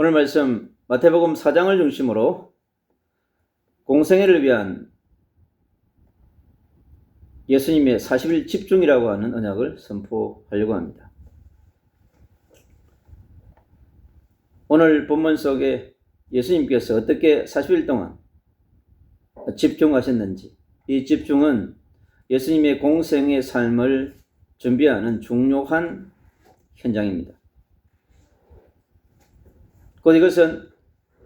오늘 말씀 마태복음 4장을 중심으로 공생애를 위한 예수님의 40일 집중이라고 하는 언약을 선포하려고 합니다. 오늘 본문 속에 예수님께서 어떻게 40일 동안 집중하셨는지, 이 집중은 예수님의 공생의 삶을 준비하는 중요한 현장입니다. 곧 이것은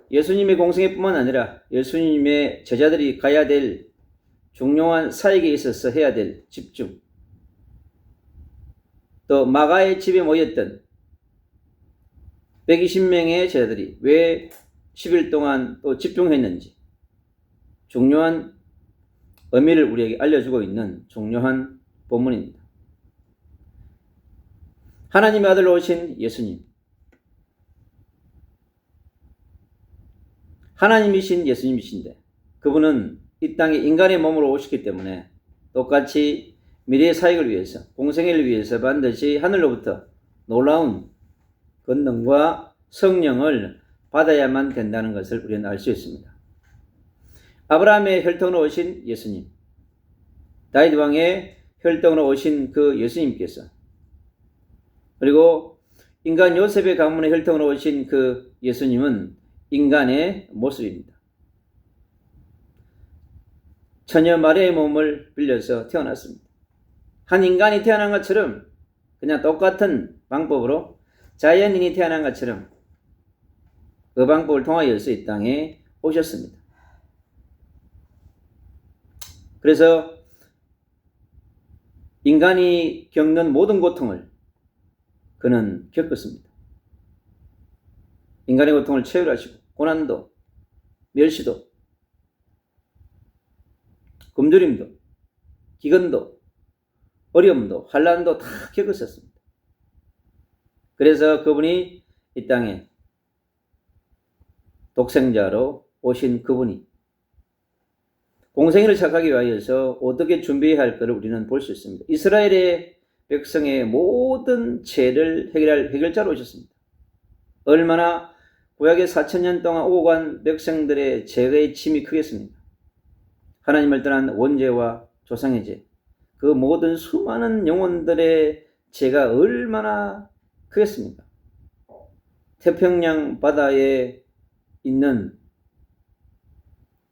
예수님의 공생애뿐만 아니라 예수님의 제자들이 가야 될 중요한 사역에 있어서 해야 될 집중, 또 마가의 집에 모였던 120명의 제자들이 왜 10일 동안 또 집중했는지 중요한 의미를 우리에게 알려주고 있는 중요한 본문입니다. 하나님의 아들로 오신 예수님, 하나님이신 예수님이신데 그분은 이 땅에 인간의 몸으로 오셨기 때문에 똑같이 미래의 사역을 위해서, 공생애를 위해서 반드시 하늘로부터 놀라운 권능과 성령을 받아야만 된다는 것을 우리는 알 수 있습니다. 아브라함의 혈통으로 오신 예수님, 다윗 왕의 혈통으로 오신 그 예수님께서, 그리고 인간 요셉의 가문의 혈통으로 오신 그 예수님은 인간의 모습입니다. 처녀 마리아의 몸을 빌려서 태어났습니다. 한 인간이 태어난 것처럼 그냥 똑같은 방법으로 자연인이 태어난 것처럼 그 방법을 통하여서 이 땅에 오셨습니다. 그래서 인간이 겪는 모든 고통을 그는 겪었습니다. 인간의 고통을 체휼하시고 고난도, 멸시도, 굶주림도, 기근도, 어려움도, 환난도 다 겪었었습니다. 그래서 그분이 이 땅에 독생자로 오신 그분이 공생애를 시작하기 위하여서 어떻게 준비해야 할 것을 우리는 볼 수 있습니다. 이스라엘의 백성의 모든 죄를 해결할 해결자로 오셨습니다. 얼마나 구약의 4,000년 동안 오고 간 백성들의 죄의 짐이 크겠습니까? 하나님을 떠난 원죄와 조상의 죄, 그 모든 수많은 영혼들의 죄가 얼마나 크겠습니까? 태평양 바다에 있는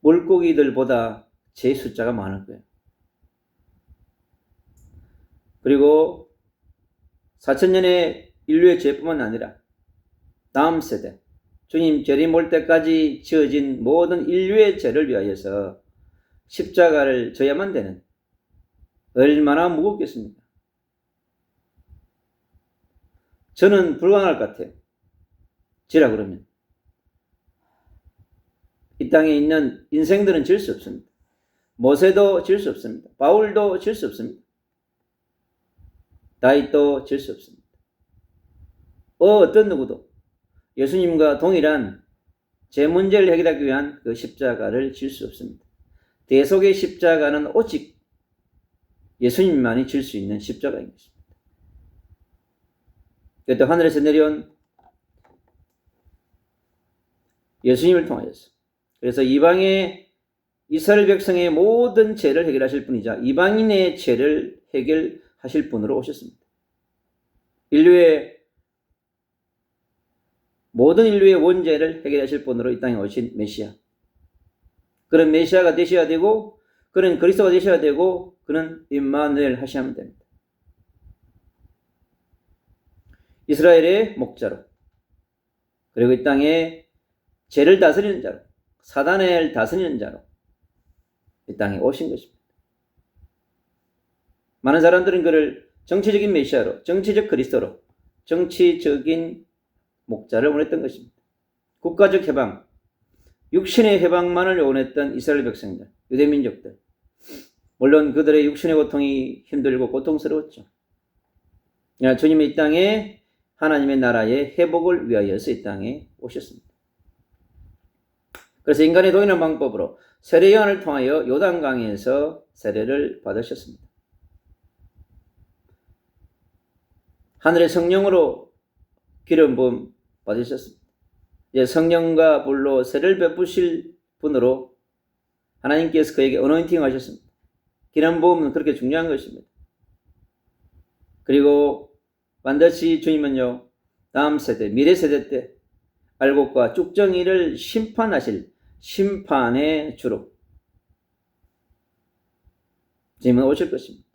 물고기들보다 죄 숫자가 많을 거예요. 그리고 4,000년의 인류의 죄뿐만 아니라 다음 세대, 주님 재림 올 때까지 지어진 모든 인류의 죄를 위하여서 십자가를 져야만 되는, 얼마나 무겁겠습니까? 저는 불가능할 것 같아요. 지라 그러면. 이 땅에 있는 인생들은 질 수 없습니다. 모세도 질 수 없습니다. 바울도 질 수 없습니다. 다윗도 질 수 없습니다. 어떤 누구도 예수님과 동일한 제 문제를 해결하기 위한 그 십자가를 질 수 없습니다. 대속의 십자가는 오직 예수님만이 질 수 있는 십자가인 것입니다. 그때 하늘에서 내려온 예수님을 통하여서, 그래서 이방의 이스라엘 백성의 모든 죄를 해결하실 분이자 이방인의 죄를 해결하실 분으로 오셨습니다. 모든 인류의 원죄를 해결하실 분으로 이 땅에 오신 메시아. 그런 메시아가 되셔야 되고, 그는 그리스도가 되셔야 되고, 그는 임마누엘 하셔야 됩니다. 이스라엘의 목자로, 그리고 이 땅에 죄를 다스리는 자로, 사단을 다스리는 자로 이 땅에 오신 것입니다. 많은 사람들은 그를 정치적인 메시아로, 정치적 그리스도로, 정치적인 목자를 원했던 것입니다. 국가적 해방, 육신의 해방만을 원했던 이스라엘 백성들, 유대민족들, 물론 그들의 육신의 고통이 힘들고 고통스러웠죠. 주님이 이 땅에 하나님의 나라의 회복을 위하여서 이 땅에 오셨습니다. 그래서 인간의 동일한 방법으로 세례 요한을 통하여 요단강에서 세례를 받으셨습니다. 하늘의 성령으로 기름 부음 받으셨습니다. 이제 성령과 불로 세를 베푸실 분으로 하나님께서 그에게 어노인팅 하셨습니다. 기름 부음은 그렇게 중요한 것입니다. 그리고 반드시 주님은요, 다음 세대, 미래 세대 때 알곡과 쭉정이를 심판하실 심판의 주로 주님은 오실 것입니다.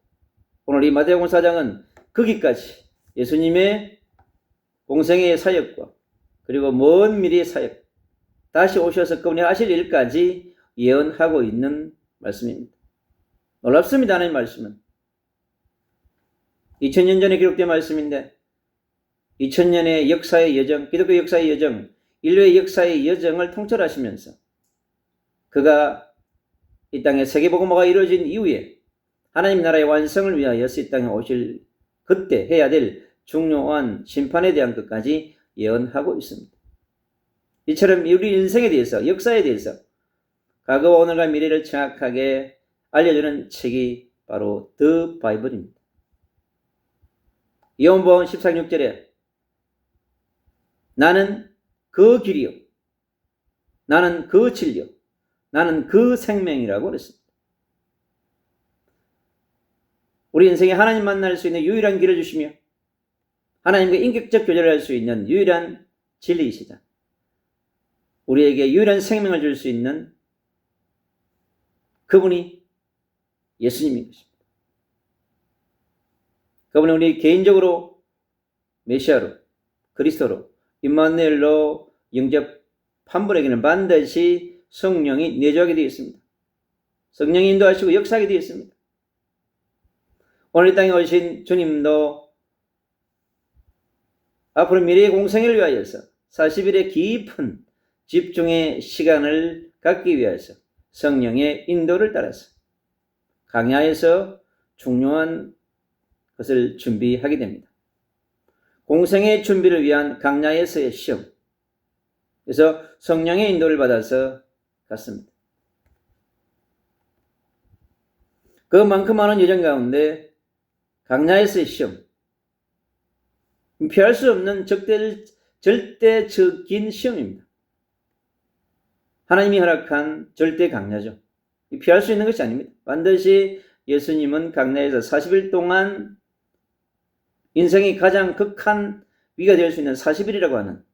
오늘 이 마태복음 4장은 거기까지 예수님의 공생애의 사역과 그리고 먼 미래의 사역, 다시 오셔서 그분이 하실 일까지 예언하고 있는 말씀입니다. 놀랍습니다. 하나님 말씀은 2000년 전에 기록된 말씀인데 2000년의 역사의 여정, 기독교 역사의 여정, 인류의 역사의 여정을 통찰하시면서 그가 이 땅에 세계복음화가 이루어진 이후에 하나님 나라의 완성을 위하여서 이 땅에 오실 그때 해야 될 중요한 심판에 대한 것까지 예언하고 있습니다. 이처럼 우리 인생에 대해서, 역사에 대해서 과거와 오늘과 미래를 정확하게 알려주는 책이 바로 The Bible입니다. 요한복음 14장 6절에 나는 그 길이요, 나는 그 진리요, 나는 그 생명이라고 그랬습니다. 우리 인생에 하나님 만날 수 있는 유일한 길을 주시며 하나님과 인격적 교제를 할 수 있는 유일한 진리이시다. 우리에게 유일한 생명을 줄 수 있는 그분이 예수님인 것입니다. 그분은 우리 개인적으로 메시아로, 그리스도로, 임마누엘로 영접한 분에게는 반드시 성령이 내주하게 되어 있습니다. 성령이 인도하시고 역사하게 되어 있습니다. 오늘 이 땅에 오신 주님도 앞으로 미래의 공생애를 위하여서 40일의 깊은 집중의 시간을 갖기 위해서 성령의 인도를 따라서 강야에서 중요한 것을 준비하게 됩니다. 공생의 준비를 위한 강야에서의 시험. 그래서 성령의 인도를 받아서 갔습니다. 그만큼 많은 여정 가운데 강야에서의 시험. 피할 수 없는 절대적인 시험입니다. 하나님이 허락한 절대 강야죠. 피할 수 있는 것이 아닙니다. 반드시 예수님은 강야에서 40일 동안 인생이 가장 극한 위가 될 수 있는 40일이라고 하는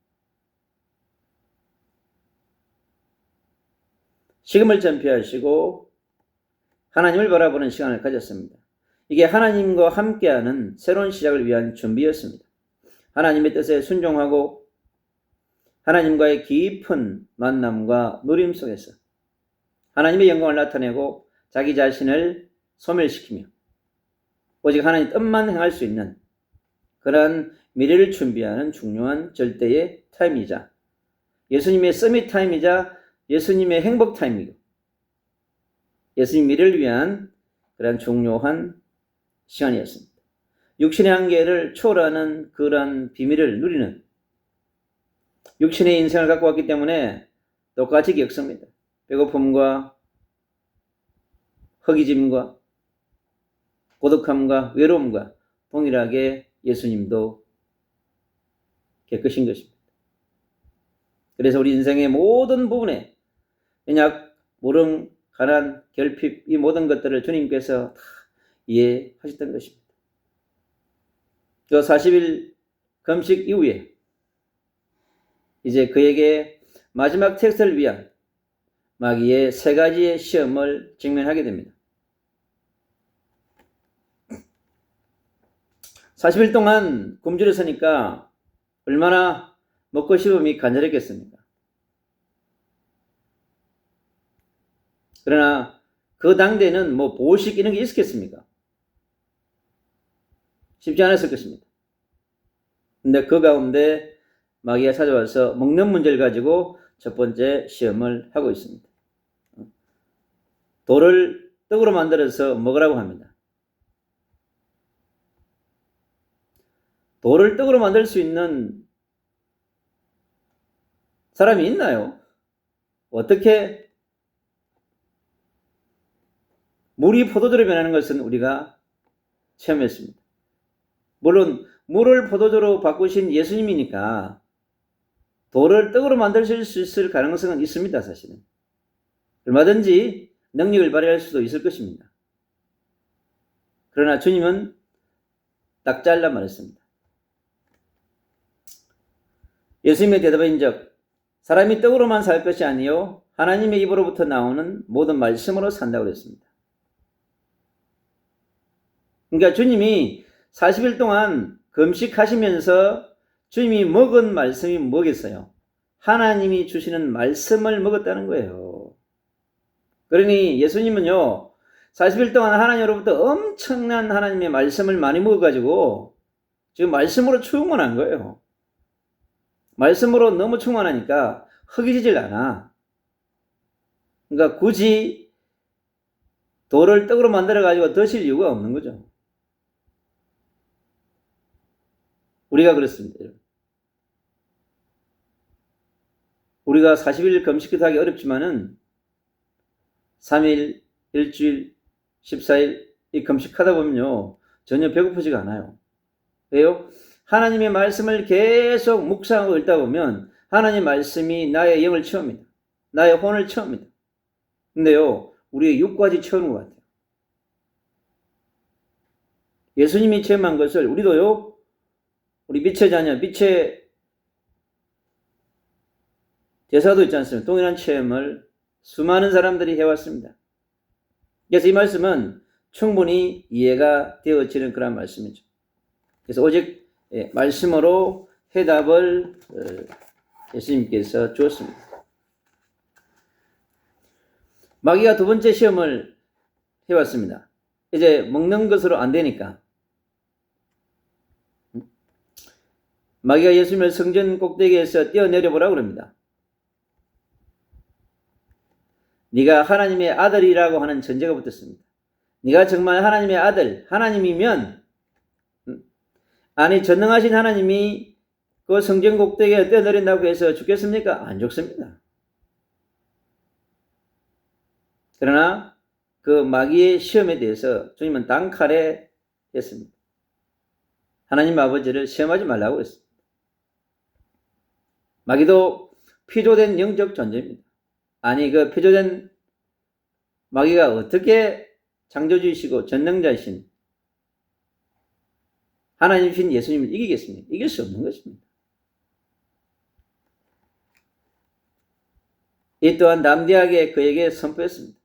식음을 전폐하시고 하나님을 바라보는 시간을 가졌습니다. 이게 하나님과 함께하는 새로운 시작을 위한 준비였습니다. 하나님의 뜻에 순종하고 하나님과의 깊은 만남과 누림 속에서 하나님의 영광을 나타내고 자기 자신을 소멸시키며 오직 하나님 뜻만 행할 수 있는 그러한 미래를 준비하는 중요한 절대의 타임이자 예수님의 서밋 타임이자 예수님의 행복 타임이고 예수님 미래를 위한 그러한 중요한 시간이었습니다. 육신의 한계를 초월하는 그러한 비밀을 누리는 육신의 인생을 갖고 왔기 때문에 똑같이 겪습니다. 배고픔과 허기짐과 고독함과 외로움과 동일하게 예수님도 겪으신 것입니다. 그래서 우리 인생의 모든 부분에 연약, 모름, 가난, 결핍 이 모든 것들을 주님께서 다 이해하셨던 것입니다. 그 40일 금식 이후에 이제 그에게 마지막 테스트를 위한 마귀의 3가지의 시험을 직면하게 됩니다. 40일 동안 굶주려 서니까 얼마나 먹고 싶음이 간절했겠습니까? 그러나 그 당대에는 보호식 이런 게 있었겠습니까? 쉽지 않았을 것입니다. 근데 그 가운데 마귀가 찾아와서 먹는 문제를 가지고 첫 번째 시험을 하고 있습니다. 돌을 떡으로 만들어서 먹으라고 합니다. 돌을 떡으로 만들 수 있는 사람이 있나요? 어떻게 물이 포도주로 변하는 것은 우리가 체험했습니다. 물론 물을 포도주로 바꾸신 예수님이니까 돌을 떡으로 만들 수 있을 가능성은 있습니다. 사실은 얼마든지 능력을 발휘할 수도 있을 것입니다. 그러나 주님은 딱 잘라 말했습니다. 예수님의 대답인즉 사람이 떡으로만 살 것이 아니요 하나님의 입으로부터 나오는 모든 말씀으로 산다고 그랬습니다. 그러니까 주님이 40일 동안 금식하시면서 주님이 먹은 말씀이 뭐겠어요? 하나님이 주시는 말씀을 먹었다는 거예요. 그러니 예수님은요 40일 동안 하나님으로부터 엄청난 하나님의 말씀을 많이 먹어가지고 지금 말씀으로 충만한 거예요. 말씀으로 너무 충만하니까 허기지질 않아. 그러니까 굳이 돌을 떡으로 만들어가지고 드실 이유가 없는 거죠. 우리가 그렇습니다. 우리가 40일 금식기도 하기 어렵지만은 3일, 일주일, 14일 이 금식하다 보면요 전혀 배고프지가 않아요. 왜요? 하나님의 말씀을 계속 묵상하고 읽다 보면 하나님의 말씀이 나의 영을 채웁니다. 나의 혼을 채웁니다. 근데요 우리의 육까지 채우는 것 같아요. 예수님이 체험한 것을 우리도요 우리 미체 자녀, 미체 대사도 있지 않습니까? 동일한 체험을 수많은 사람들이 해왔습니다. 그래서 이 말씀은 충분히 이해가 되어지는 그런 말씀이죠. 그래서 오직 말씀으로 해답을 예수님께서 주었습니다. 마귀가 두 번째 시험을 해왔습니다. 이제 먹는 것으로 안 되니까 마귀가 예수님을 성전 꼭대기에서 뛰어내려 보라고 합니다. 네가 하나님의 아들이라고 하는 전제가 붙었습니다. 네가 정말 하나님의 아들, 하나님이면 아니 전능하신 하나님이 그 성전 꼭대기에 뛰어내린다고 해서 죽겠습니까? 안 죽습니다. 그러나 그 마귀의 시험에 대해서 주님은 단칼에 했습니다. 하나님 아버지를 시험하지 말라고 했습니다. 마귀도 피조된 영적 존재입니다. 아니 그 피조된 마귀가 어떻게 창조주이시고 전능자이신 하나님이신 예수님을 이기겠습니까? 이길 수 없는 것입니다. 이 또한 담대하게 그에게 선포했습니다.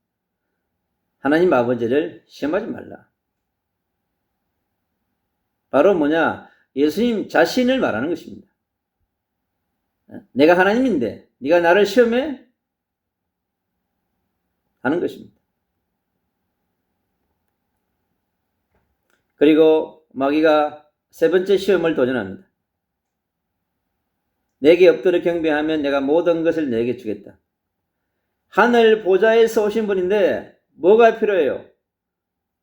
하나님 아버지를 시험하지 말라. 바로 뭐냐? 예수님 자신을 말하는 것입니다. 내가 하나님인데 네가 나를 시험해? 하는 것입니다. 그리고 마귀가 세 번째 시험을 도전합니다. 내게 엎드려 경배하면 내가 모든 것을 내게 주겠다. 하늘 보좌에서 오신 분인데 뭐가 필요해요?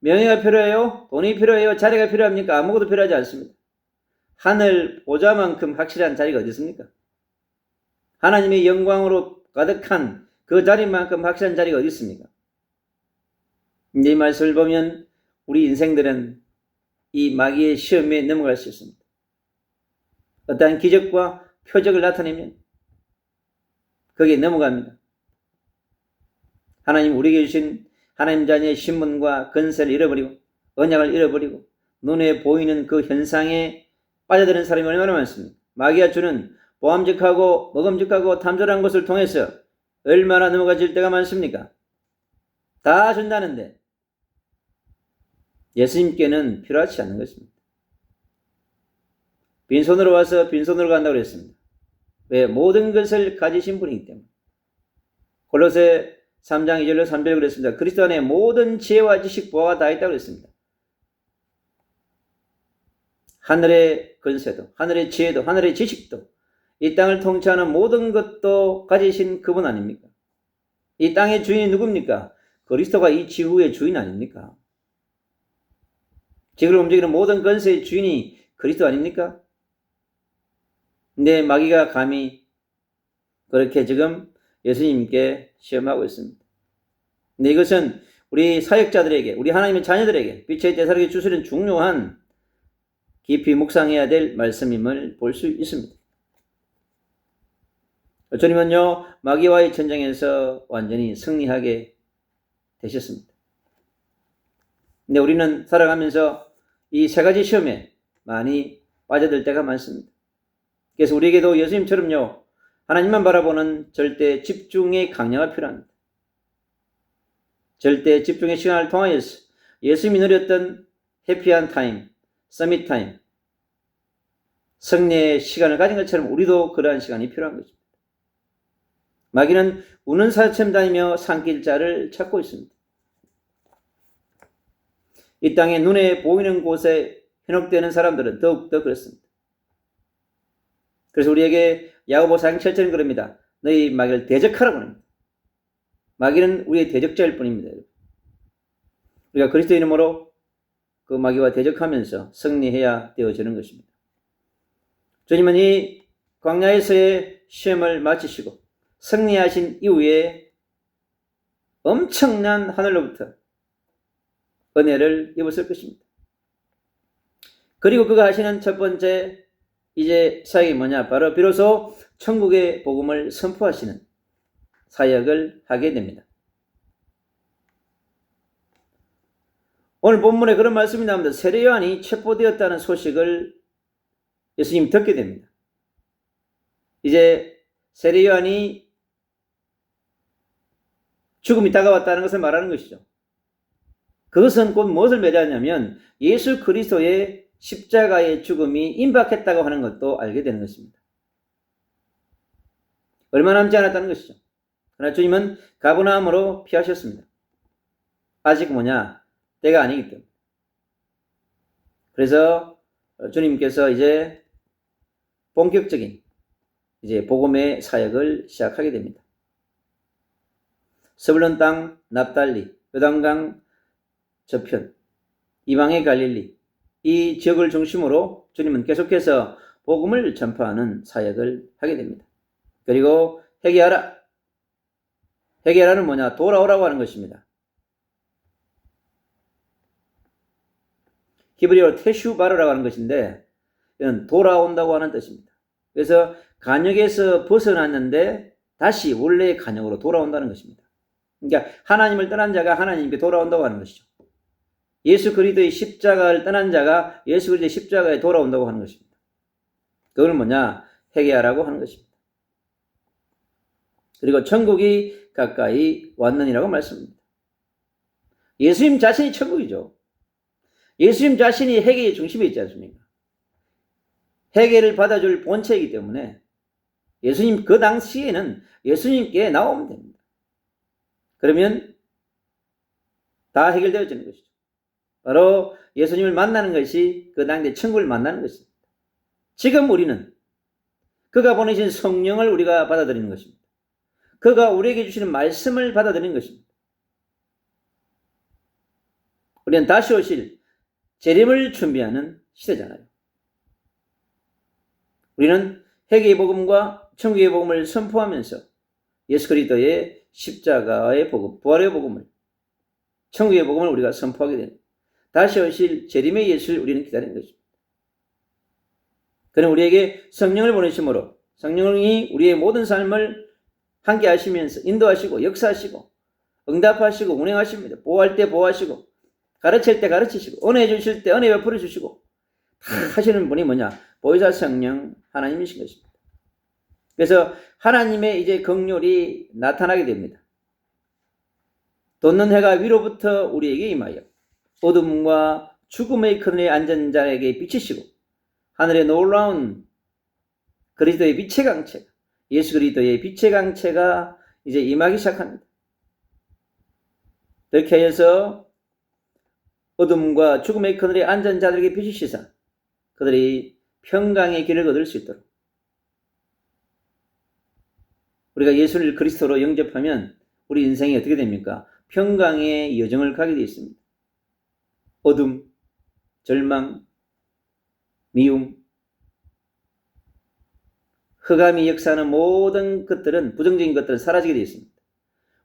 명예가 필요해요? 돈이 필요해요? 자리가 필요합니까? 아무것도 필요하지 않습니다. 하늘 보좌만큼 확실한 자리가 어디 있습니까? 하나님의 영광으로 가득한 그 자리만큼 확실한 자리가 어디 있습니까? 이 말씀을 보면 우리 인생들은 이 마귀의 시험에 넘어갈 수 있습니다. 어떠한 기적과 표적을 나타내면 거기에 넘어갑니다. 하나님 우리에게 주신 하나님 자녀의 신분과 건세를 잃어버리고 언약을 잃어버리고 눈에 보이는 그 현상에 빠져드는 사람이 얼마나 많습니까? 마귀가 주는 보암직하고 먹음직하고 탐존한 것을 통해서 얼마나 넘어가질 때가 많습니까? 다 준다는데 예수님께는 필요하지 않는 것입니다. 빈손으로 와서 빈손으로 간다고 그랬습니다. 왜? 모든 것을 가지신 분이기 때문에. 골로새 3장 2절로 3절에 그랬습니다. 그리스도 안에 모든 지혜와 지식 보화가 다 있다고 그랬습니다. 하늘의 건세도, 하늘의 지혜도, 하늘의 지식도, 이 땅을 통치하는 모든 것도 가지신 그분 아닙니까? 이 땅의 주인이 누굽니까? 그리스도가 이 지구의 주인 아닙니까? 지구를 움직이는 모든 건세의 주인이 그리스도 아닙니까? 근데 마귀가 감히 그렇게 지금 예수님께 시험하고 있습니다. 근데 이것은 우리 사역자들에게, 우리 하나님의 자녀들에게, 빛의 대사에게 주시는 중요한 깊이 묵상해야 될 말씀임을 볼 수 있습니다. 주님은요, 마귀와의 전쟁에서 완전히 승리하게 되셨습니다. 근데 우리는 살아가면서 이 세 가지 시험에 많이 빠져들 때가 많습니다. 그래서 우리에게도 예수님처럼요, 하나님만 바라보는 절대 집중의 강령이 필요합니다. 절대 집중의 시간을 통하여서 예수님이 누렸던 해피한 타임, 서밋 타임, 승리의 시간을 가진 것처럼 우리도 그러한 시간이 필요한 것입니다. 마귀는 우는 사자처럼 다니며 산길자를 찾고 있습니다. 이 땅에 눈에 보이는 곳에 현혹되는 사람들은 더욱더 그렇습니다. 그래서 우리에게 야고보 4장 7절은 그럽니다. 너희 마귀를 대적하라고 합니다. 마귀는 우리의 대적자일 뿐입니다. 우리가 그리스도의 이름으로 그 마귀와 대적하면서 승리해야 되어지는 것입니다. 주님은 이 광야에서의 시험을 마치시고 승리하신 이후에 엄청난 하늘로부터 은혜를 입었을 것입니다. 그리고 그가 하시는 첫 번째 이제 사역이 뭐냐? 바로 비로소 천국의 복음을 선포하시는 사역을 하게 됩니다. 오늘 본문에 그런 말씀이 나옵니다. 세례 요한이 체포되었다는 소식을 예수님 듣게 됩니다. 이제 세례 요한이 죽음이 다가왔다는 것을 말하는 것이죠. 그것은 곧 무엇을 말하냐면 예수 그리스도의 십자가의 죽음이 임박했다고 하는 것도 알게 되는 것입니다. 얼마 남지 않았다는 것이죠. 그러나 주님은 가버나움으로 피하셨습니다. 아직 때가 아니기 때문에. 그래서 주님께서 이제 본격적인 복음의 사역을 시작하게 됩니다. 스불론 땅 납달리, 요단강 저편, 이방의 갈릴리 이 지역을 중심으로 주님은 계속해서 복음을 전파하는 사역을 하게 됩니다. 그리고 회개하라. 회개하라는 돌아오라고 하는 것입니다. 히브리어로 테슈바르라고 하는 것인데 이건 돌아온다고 하는 뜻입니다. 그래서 간역에서 벗어났는데 다시 원래의 간역으로 돌아온다는 것입니다. 그러니까 하나님을 떠난 자가 하나님께 돌아온다고 하는 것이죠. 예수 그리스도의 십자가를 떠난 자가 예수 그리스도의 십자가에 돌아온다고 하는 것입니다. 그걸 회개하라고 하는 것입니다. 그리고 천국이 가까이 왔느니라고 말씀합니다. 예수님 자신이 천국이죠. 예수님 자신이 회개의 중심에 있지 않습니까? 회개를 받아줄 본체이기 때문에 예수님 그 당시에는 예수님께 나오면 됩니다. 그러면 다 해결되어지는 것이죠. 바로 예수님을 만나는 것이 그 당시에 천국을 만나는 것입니다. 지금 우리는 그가 보내신 성령을 우리가 받아들이는 것입니다. 그가 우리에게 주시는 말씀을 받아들이는 것입니다. 우리는 다시 오실 재림을 준비하는 시대잖아요. 우리는 회개의 복음과 천국의 복음을 선포하면서 예수 그리스도의 십자가의 복음, 부활의 복음을, 천국의 복음을 우리가 선포하게 됩니다. 다시 오실 재림의 예수를 우리는 기다리는 것입니다. 그는 우리에게 성령을 보내심으로 성령이 우리의 모든 삶을 함께 하시면서 인도하시고 역사하시고 응답하시고 운행하십니다. 보호할 때 보호하시고 가르칠 때 가르치시고 은혜 주실 때 은혜 베풀어 주시고 다 하시는 분이 보혜사 성령 하나님이신 것입니다. 그래서 하나님의 이제 긍휼이 나타나게 됩니다. 돋는 해가 위로부터 우리에게 임하여 어둠과 죽음의 그늘에 앉은 자에게 비치시고 하늘의 놀라운 그리스도의 빛의 강체가 예수 그리스도의 빛의 강체가 이제 임하기 시작합니다. 그렇게 해서 어둠과 죽음의 그늘에 앉은 자들에게 빛이 시사 그들이 평강의 길을 얻을 수 있도록 우리가 예수를 그리스도로 영접하면 우리 인생이 어떻게 됩니까? 평강의 여정을 가게 되어 있습니다. 어둠, 절망, 미움, 흑암이 역사하는 모든 것들은 부정적인 것들은 사라지게 되어 있습니다.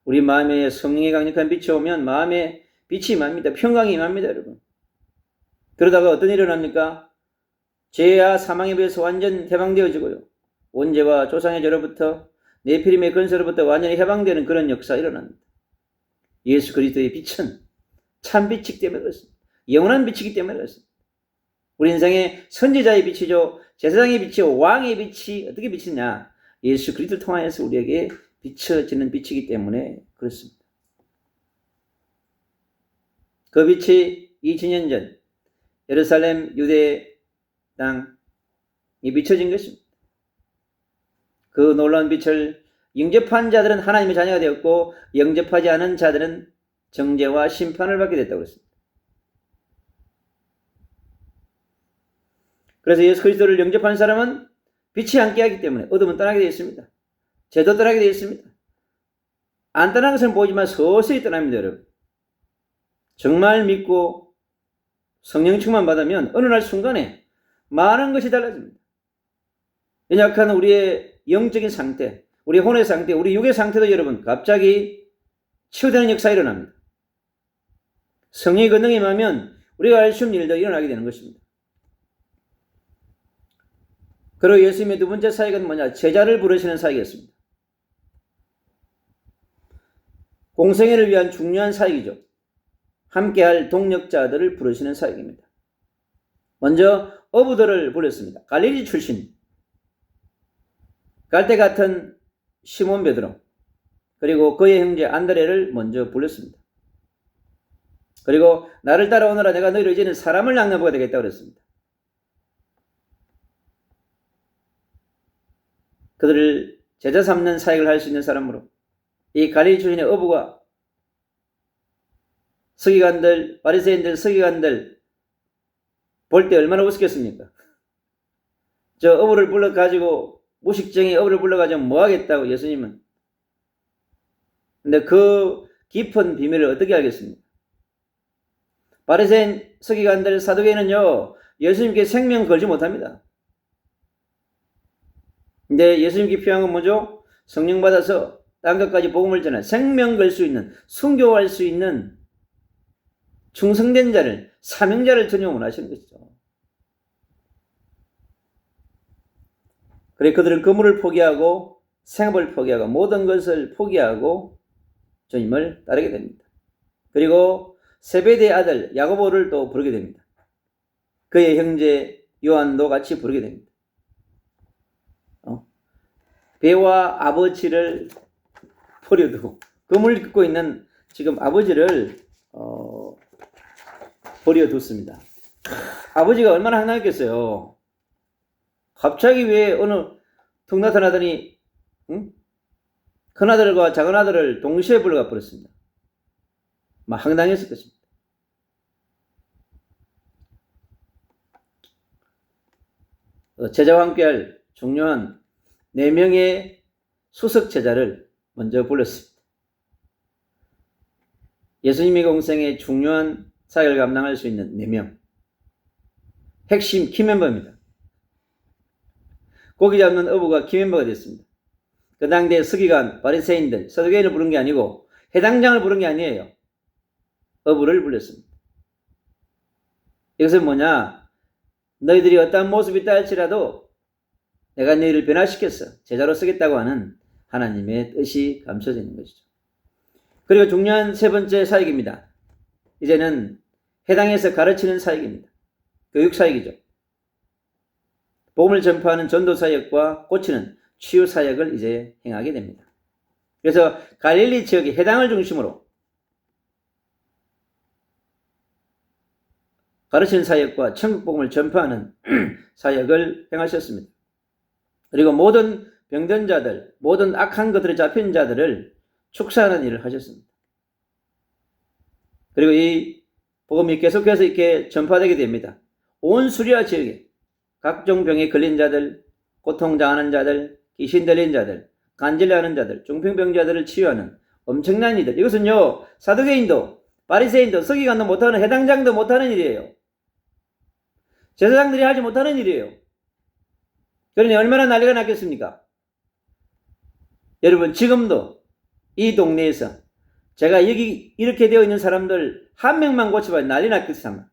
우리 마음에 성령의 강력한 빛이 오면 마음에 빛이 임합니다. 평강이 임합니다, 여러분. 그러다가 어떤 일이 일어납니까? 죄와 사망에 비해서 완전 해방되어지고요. 원죄와 조상의 죄로부터 네피림의 건설로부터 완전히 해방되는 그런 역사가 일어납니다. 예수 그리스도의 빛은 참 빛이기 때문에 그렇습니다. 영원한 빛이기 때문에 그렇습니다. 우리 인생의 선지자의 빛이죠. 제사장의 빛이요. 왕의 빛이 어떻게 비치냐? 예수 그리스도를 통하여서 우리에게 비춰지는 빛이기 때문에 그렇습니다. 그 빛이 2000년 전 예루살렘 유대 땅에 비춰진 것입니다. 그 놀라운 빛을 영접한 자들은 하나님의 자녀가 되었고 영접하지 않은 자들은 정죄와 심판을 받게 됐다고 했습니다. 그래서 예수 그리스도를 영접한 사람은 빛이 함께하기 때문에 어둠은 떠나게 되어 있습니다. 죄도 떠나게 되어 있습니다. 안 떠난 것은 보이지만 서서히 떠납니다, 여러분. 정말 믿고 성령 충만 받으면 어느 날 순간에 많은 것이 달라집니다. 연약한 우리의 영적인 상태, 우리 혼의 상태, 우리 육의 상태도 여러분 갑자기 치유되는 역사가 일어납니다. 성령의 권능이 임하면 우리가 알 수 없는 일도 일어나게 되는 것입니다. 그리고 예수님의 두 번째 사역은 뭐냐? 제자를 부르시는 사역이었습니다. 공생애를 위한 중요한 사역이죠. 함께할 동력자들을 부르시는 사역입니다. 먼저 어부들을 불렀습니다. 갈릴리 출신 갈대 같은 시몬 베드로 그리고 그의 형제 안드레를 먼저 불렀습니다. 그리고 나를 따라오너라 내가 너희를 이제는 사람을 낚는 되겠다고 그랬습니다. 그들을 제자 삼는 사역을 할 수 있는 사람으로 이 갈릴리 출신의 어부가 서기관들, 바리새인들, 서기관들 볼 때 얼마나 웃겼습니까? 저 어부를 불러가지고 무식쟁이 어부를 불러가지고 뭐 하겠다고 예수님은. 근데 그 깊은 비밀을 어떻게 알겠습니까? 바리새인, 서기관들, 사두개인은요 예수님께 생명 걸지 못합니다. 근데 예수님께 필요한 건 뭐죠? 성령 받아서 딴 것까지 복음을 전해 생명 걸 수 있는, 순교할 수 있는 충성된 자를, 사명자를 전혀 원하시는 것이죠. 그래 그들은 그물을 포기하고 생업을 포기하고 모든 것을 포기하고 주님을 따르게 됩니다. 그리고 세베대의 아들 야고보를 또 부르게 됩니다. 그의 형제 요한도 같이 부르게 됩니다. 배와 아버지를 버려두고 그물을 긋고 있는 지금 아버지를 버려뒀습니다. 아버지가 얼마나 황당했겠어요. 갑자기 왜 어느 툭 나타나더니 큰아들과 작은아들을 동시에 불러가 버렸습니다. 막 황당했을 것입니다. 제자와 함께할 중요한 4명의 수석 제자를 먼저 불렀습니다. 예수님의 공생의 중요한 사역을 감당할 수 있는 4명. 핵심 키멤버입니다. 고기 잡는 어부가 키멤버가 됐습니다. 그 당대 서기관, 바리새인들, 서두개인을 부른 게 아니고 해당장을 부른 게 아니에요. 어부를 불렀습니다. 이것은 뭐냐? 너희들이 어떠한 모습이 있다 할지라도 내가 너희를 변화시켰어. 제자로 쓰겠다고 하는 하나님의 뜻이 감춰져 있는 것이죠. 그리고 중요한 세 번째 사역입니다. 이제는 해당에서 가르치는 사역입니다. 교육 사역이죠. 복음을 전파하는 전도 사역과 고치는 치유 사역을 이제 행하게 됩니다. 그래서 갈릴리 지역의 해당을 중심으로 가르치는 사역과 천국 복음을 전파하는 사역을 행하셨습니다. 그리고 모든 병든 자들, 모든 악한 것들에 잡힌 자들을 축사하는 일을 하셨습니다. 그리고 이 복음이 계속해서 이렇게 전파되게 됩니다. 온 수리아 지역에 각종 병에 걸린 자들, 고통당하는 자들, 귀신 들린 자들, 간질나는 자들, 중풍병자들을 치유하는 엄청난 일들. 이것은요 사두개인도 바리새인도 서기관도 못하는, 해당장도 못하는 일이에요. 제사장들이 하지 못하는 일이에요. 그러니 얼마나 난리가 났겠습니까? 여러분 지금도 이 동네에서 제가 여기 이렇게 되어 있는 사람들 한 명만 고쳐봐야 난리 났겠습니다.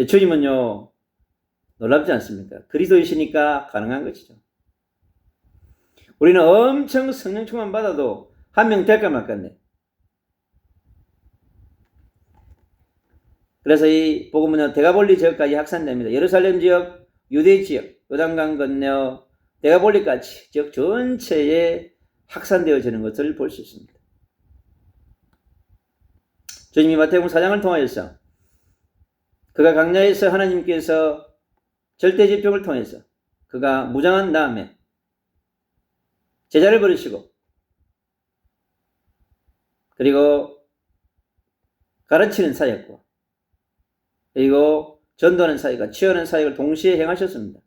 주님은요 놀랍지 않습니까? 그리스도이시니까 가능한 것이죠. 우리는 엄청 성령 충만 받아도 한 명 될까 말까네. 그래서 이 복음은 데가볼리 지역까지 확산됩니다. 예루살렘 지역, 유대 지역, 요단강 건너 데가볼리까지 지역 전체에 확산되어지는 것을 볼 수 있습니다. 주님이 마태복음 4장을 통하여서 그가 강야에서 하나님께서 절대 집중을 통해서 그가 무장한 다음에 제자를 버리시고 그리고 가르치는 사역과 그리고 전도하는 사역과 치유하는 사역을 동시에 행하셨습니다.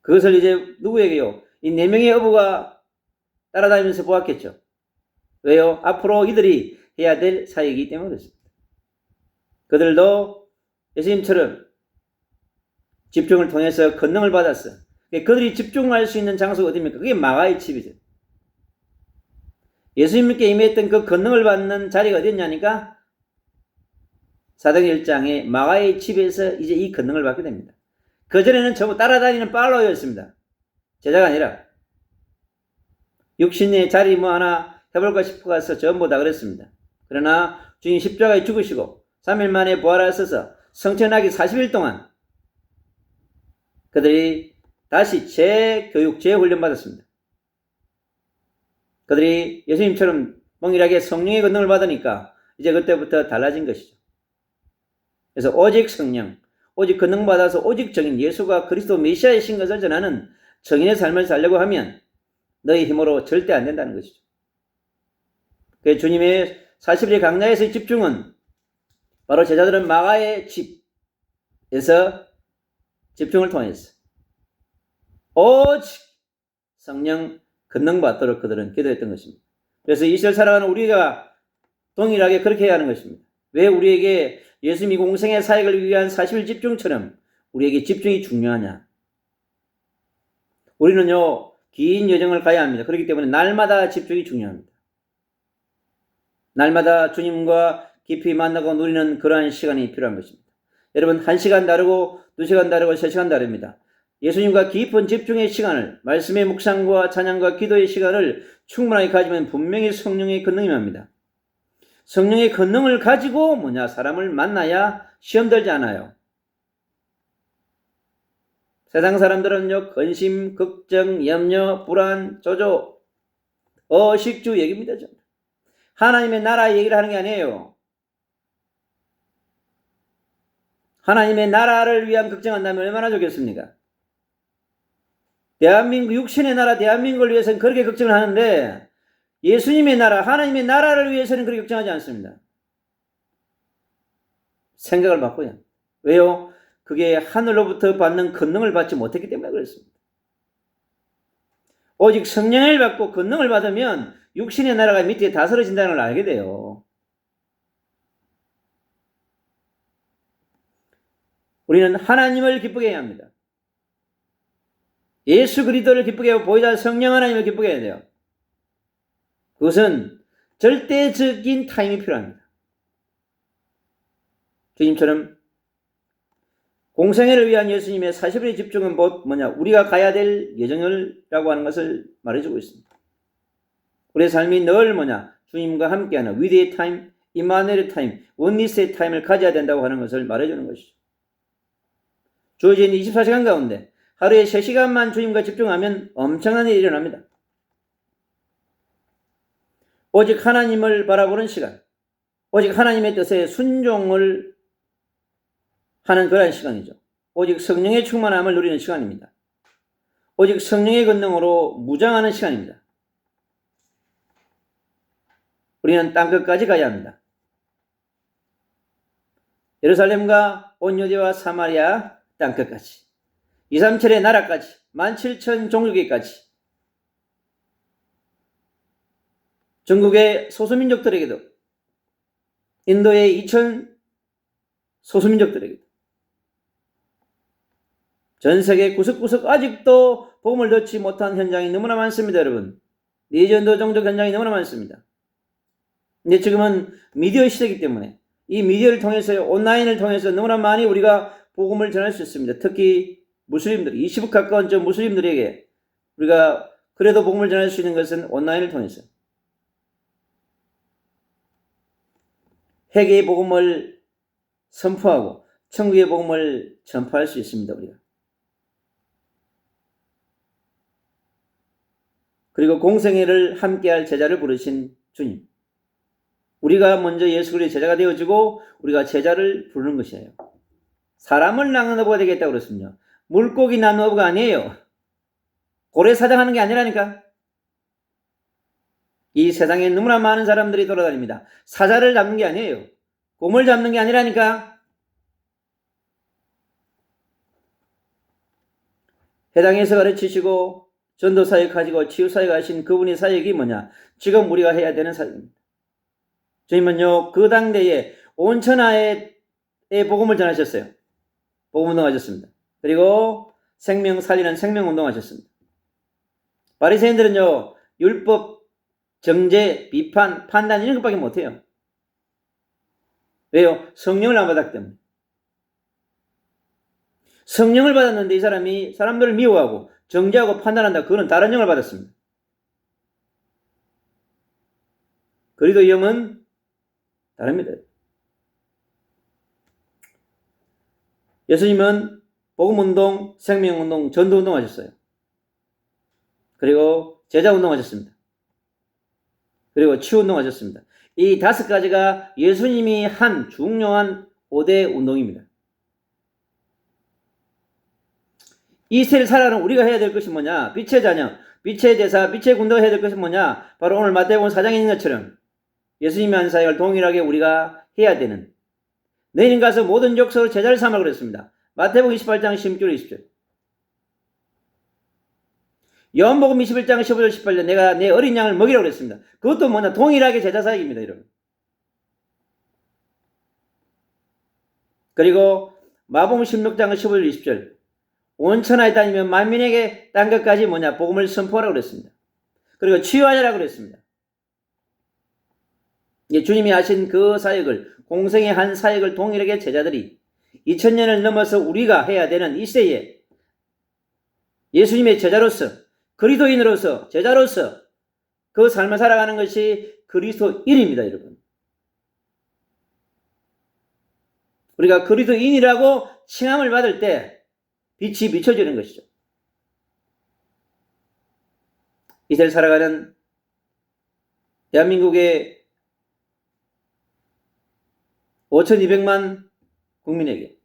그것을 이제 누구에게요? 이 4명의 어부가 따라다니면서 보았겠죠. 왜요? 앞으로 이들이 해야 될 사역이기 때문에 그렇습니다. 그들도 예수님처럼 집중을 통해서 권능을 받았어. 그들이 집중할 수 있는 장소가 어디입니까? 그게 마가의 집이죠. 예수님께 임했던 그 권능을 받는 자리가 어디였냐니까? 사도행 1장에 마가의 집에서 이제 이 권능을 받게 됩니다. 그전에는 전부 따라다니는 팔로워였습니다. 제자가 아니라 육신의 자리 뭐 하나 해볼까 싶어 가서 전부 다 그랬습니다. 그러나 주님 십자가에 죽으시고 3일 만에 부활하셔서 성천하기 40일 동안 그들이 다시 재교육, 재훈련 받았습니다. 그들이 예수님처럼 동일하게 성령의 권능을 받으니까 이제 그때부터 달라진 것이죠. 그래서 오직 성령, 오직 권능 받아서 오직 정인 예수가 그리스도 메시아이신 것을 전하는 정인의 삶을 살려고 하면 너희 힘으로 절대 안 된다는 것이죠. 그래서 주님의 40일의 강야에서의 집중은 바로 제자들은 마가의 집에서 집중을 통해서 오직 성령 권능 받도록 그들은 기도했던 것입니다. 그래서 이 시절 살아가는 우리가 동일하게 그렇게 해야 하는 것입니다. 왜 우리에게 예수님이 공생의 사역을 위한 40일 집중처럼 우리에게 집중이 중요하냐? 우리는요, 긴 여정을 가야 합니다. 그렇기 때문에 날마다 집중이 중요합니다. 날마다 주님과 깊이 만나고 누리는 그러한 시간이 필요한 것입니다. 여러분, 1시간 다르고 2시간 다르고 3시간 다릅니다. 예수님과 깊은 집중의 시간을, 말씀의 묵상과 찬양과 기도의 시간을 충분하게 가지면 분명히 성령의 권능이 납니다. 성령의 권능을 가지고 사람을 만나야 시험 들지 않아요. 세상 사람들은요, 근심, 걱정, 염려, 불안, 조조, 어식주 얘기입니다. 하나님의 나라 얘기를 하는 게 아니에요. 하나님의 나라를 위한 걱정한다면 얼마나 좋겠습니까? 대한민국, 육신의 나라 대한민국을 위해서는 그렇게 걱정을 하는데 예수님의 나라, 하나님의 나라를 위해서는 그렇게 걱정하지 않습니다. 생각을 바꿔요. 왜요? 그게 하늘로부터 받는 권능을 받지 못했기 때문에 그렇습니다. 오직 성령을 받고 권능을 받으면 육신의 나라가 밑에 다스려진다는 걸 알게 돼요. 우리는 하나님을 기쁘게 해야 합니다. 예수 그리스도를 기쁘게 하고 보이자 성령 하나님을 기쁘게 해야 돼요. 그것은 절대적인 타임이 필요합니다. 주님처럼 공생애를 위한 예수님의 40일의 집중은 우리가 가야 될 예정이라고 하는 것을 말해주고 있습니다. 우리의 삶이 늘 주님과 함께하는 위대의 타임, 임마누엘의 타임, 원리스의 타임을 가져야 된다고 하는 것을 말해주는 것이죠. 주어진 24시간 가운데 하루에 3시간만 주님과 집중하면 엄청난 일이 일어납니다. 오직 하나님을 바라보는 시간, 오직 하나님의 뜻에 순종을 하는 그런 시간이죠. 오직 성령의 충만함을 누리는 시간입니다. 오직 성령의 권능으로 무장하는 시간입니다. 우리는 땅끝까지 가야 합니다. 예루살렘과 온 유대와 사마리아 땅끝까지, 237의 나라까지, 17,000 종족에까지, 전국의 소수민족들에게도, 인도의 2,000 소수민족들에게도, 전 세계 구석구석 아직도 복음을 듣지 못한 현장이 너무나 많습니다. 여러분, 리전도 종족 현장이 너무나 많습니다. 근데 지금은 미디어 시대이기 때문에 이 미디어를 통해서, 온라인을 통해서 너무나 많이 우리가 복음을 전할 수 있습니다. 특히 무슬림들, 20억 가까운 저 무슬림들에게 우리가 그래도 복음을 전할 수 있는 것은 온라인을 통해서 회개의 복음을 선포하고 천국의 복음을 전파할 수 있습니다. 우리가. 그리고 공생애를 함께할 제자를 부르신 주님. 우리가 먼저 예수 그리스도의 제자가 되어지고 우리가 제자를 부르는 것이에요. 사람을 낳는 어부가 되겠다고 그랬습니다. 물고기 낳는 어부가 아니에요. 고래 사장하는 게 아니라니까. 이 세상에 너무나 많은 사람들이 돌아다닙니다. 사자를 잡는 게 아니에요. 곰을 잡는 게 아니라니까. 해당에서 가르치시고 전도 사역 하시고 치유 사역 하신 그분의 사역이 뭐냐? 지금 우리가 해야 되는 사역입니다. 주님은요, 그 당대에 온 천하에 복음을 전하셨어요. 복음 운동하셨습니다. 그리고 생명 살리는 생명 운동하셨습니다. 바리새인들은요, 율법, 정죄, 비판, 판단 이런 것밖에 못해요. 왜요? 성령을 안 받았기 때문에. 성령을 받았는데 이 사람이 사람들을 미워하고 정죄하고 판단한다. 그거는 다른 영을 받았습니다. 그리고 영은 다릅니다. 예수님은 복음운동, 생명운동, 전도운동 하셨어요. 그리고 제자운동 하셨습니다. 그리고 치유운동 하셨습니다. 이 5가지가 예수님이 한 중요한 5대 운동입니다. 이 세를 살아가는 우리가 해야 될 것이 뭐냐? 빛의 자녀, 빛의 제사, 빛의 군대가 해야 될 것이 뭐냐? 바로 오늘 마태복음 4장에 있는 것처럼 예수님이 한 사역을 동일하게 우리가 해야 되는, 너희는 가서 모든 족속으로 제자를 삼으라 그랬습니다. 마태복음 28장 16절 20절. 요한복음 21장 15절 18절 내가 내 어린 양을 먹이라고 그랬습니다. 그것도 뭐냐? 동일하게 제자 사역입니다, 여러분. 그리고 마복음 16장 15절 20절 온 천하에 다니면 만민에게 딴 것까지 뭐냐? 복음을 선포하라고 그랬습니다. 그리고 치유하라고 그랬습니다. 주님이 하신 그 사역을, 공생의 한 사역을 동일하게 제자들이 2000년을 넘어서 우리가 해야 되는 이 시대에 예수님의 제자로서, 그리스도인으로서, 제자로서 그 삶을 살아가는 것이 그리스도인입니다, 여러분. 우리가 그리스도인이라고 칭함을 받을 때 빛이 비춰지는 것이죠. 이세를 살아가는 대한민국의 5200만 국민에게,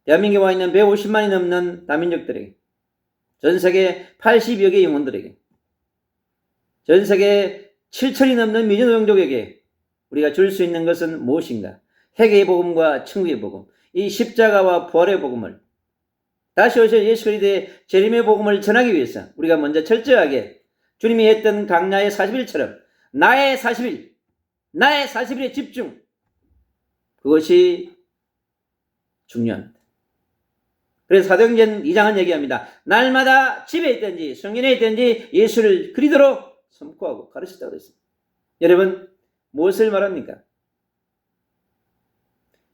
대한민국에 와 있는 150만이 넘는 다민족들에게, 전 세계 80여 개 영혼들에게, 전 세계 7천이 넘는 민주노동족에게 우리가 줄 수 있는 것은 무엇인가? 회개의 복음과 천국의 복음, 이 십자가와 부활의 복음을, 다시 오실 예수 그리스도의 재림의 복음을 전하기 위해서 우리가 먼저 철저하게 주님이 했던 강야의 40일처럼 나의 40일, 나의 40일에 집중, 그것이 중요합니다. 그래서 사도행전 2장은 얘기합니다. 날마다 집에 있든지 성전에 있든지 예수를 그리스도로 선포하고 가르쳤다고 했습니다. 여러분, 무엇을 말합니까?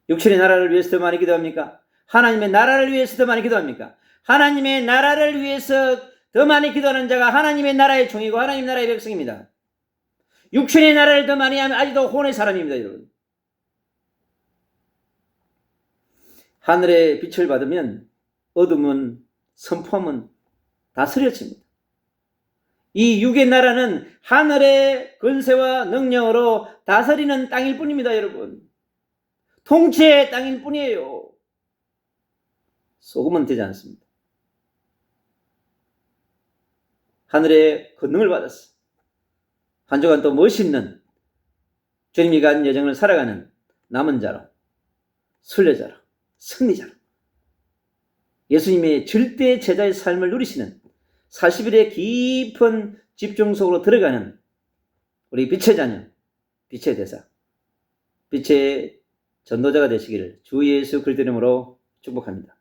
육신의 나라를 위해서 더 많이 기도합니까? 하나님의 나라를 위해서 더 많이 기도합니까? 하나님의 나라를 위해서 더 많이 기도하는 자가 하나님의 나라의 종이고 하나님 나라의 백성입니다. 육신의 나라를 더 많이 하면 아직도 혼의 사람입니다, 여러분. 하늘의 빛을 받으면 어둠은, 선포함은 다스려집니다. 이 육의 나라는 하늘의 권세와 능력으로 다스리는 땅일 뿐입니다, 여러분. 통치의 땅일 뿐이에요. 속으면 되지 않습니다. 하늘의 권능을 받았어. 한 주간 또 멋있는 주님이 간 여정을 살아가는 남은 자로, 순례자로, 승리자로, 예수님의 절대 제자의 삶을 누리시는 40일의 깊은 집중 속으로 들어가는 우리 빛의 자녀, 빛의 대사, 빛의 전도자가 되시기를 주 예수 그리스도 이름으로 축복합니다.